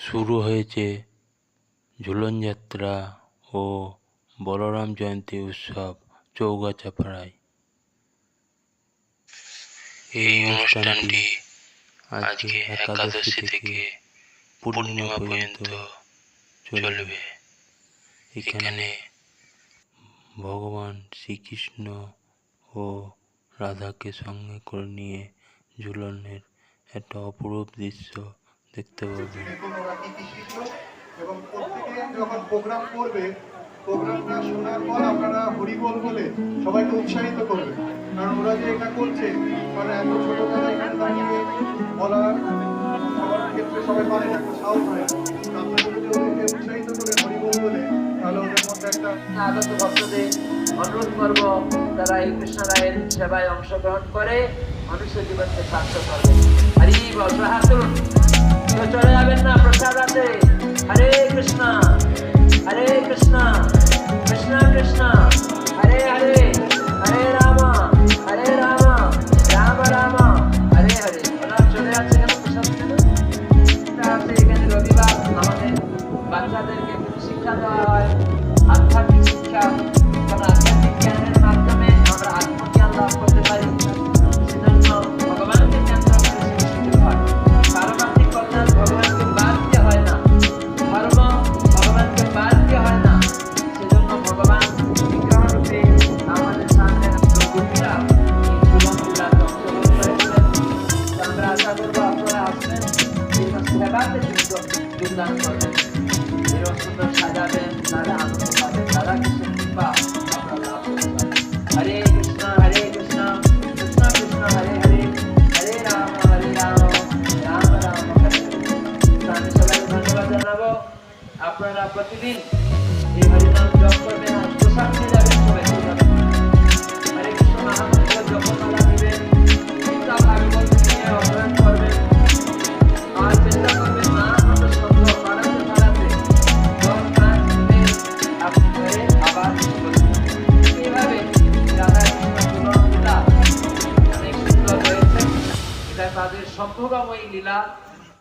শুরু হয়েছে ঝুলন যাত্রা ও বলরাম জয়ন্তী উৎসব চৌগাছাপাড়ায়। এই অনুষ্ঠানটি আজকে একাদশী থেকে পূর্ণিমা পর্যন্ত চলবে। এখানে ভগবান শ্রীকৃষ্ণ ও রাধাকে সঙ্গে করে নিয়ে ঝুলনের একটা অপরূপ দৃশ্য দেখতে পাবেন। এবং প্রত্যেকে যখন প্রোগ্রাম করবে, প্রোগ্রামটা শোনার পর আপনারা হরিবোল বলে সবাইকে উৎসাহিত করবে, কারণ ওরা যে এটা করছে, কারণ এত ছোটবেলা এখানে দাঁড়িয়ে বলা সবার ক্ষেত্রে সবাই পারে না, একটা সাহস হয়। আপনারা যদি ওদেরকে উৎসাহিত করে হরিবোল বলে, তাহলে ওদের মধ্যে একটা আগত ভক্তদের অনুরোধ করব তারা এই কৃষ্ণ রায়ের সেবায় অংশগ্রহণ করে মনুষ্য জীবনকে সার্থক করবে। হরি বল, হাত তুলুন, কেউ চলে যাবেন না প্রসাদ আছে। হরে কৃষ্ণ কৃষ্ণ কৃষ্ণ হরে হরে, হরে রাম রাম রাম হরে হরে। ওনারা চলে যাচ্ছে কেন? প্রসাদ আছে এখানে রবিবার আমাদের বাচ্চাদেরকে শিক্ষা দেওয়া হয়, আধ্যাত্মিক শিক্ষা, কারণ আধ্যাত্মিক জ্ঞানের মাধ্যমে আমরা আত্মজ্ঞান লাভ করতে পারি। সেজন্য ভগবানকে কেন্দ্র করে শিক্ষিত হয়। পারমার্থিক কল্যাণ ভগবানকে বাদ দিয়ে হয় না, ধর্ম ভগবানকে বাদ দিয়ে হয় না। সেজন্য ভগবান বিগ্রহ রূপে আমাদের সামনে গোপীরা এই জীবনগুলাকে অংশগ্রহণ করেছিলেন। আমরা আশা করবো আপনারা আসবেন, সেবাতে যোগদান করবেন, এরকম সুন্দর সাজাবেন, তারা আনন্দ পাবেন, তারা কিছু কৃপা আপনারা লাভ করতে পারেন। হরে কৃষ্ণ কৃষ্ণ কৃষ্ণ হরে হরে, হরে রাম রাম রাম হরে হরে। আমি সবাইকে ধন্যবাদ জানাবো। আপনারা প্রতিদিন এই হরিনাম জপ করবেন, প্রসাদ নিয়ে যাবেন, সবাই যাবেন। হরে কৃষ্ণ মহামন্ত্র জপমালা নেবেন, গীতা ভাগবত নিয়ে অধ্যয়ন করবেন, আর চেষ্টা করবেন নানা মতো শব্দ পাড়াতে পাড়াতে 10 মাস ধরে আপনি ঘরে আবার এইভাবে রাধা কৃষ্ণ ঝুলন লীলা অনেক সুন্দর হয়েছে। এটা তাদের সম্ভোগময়ী লীলা,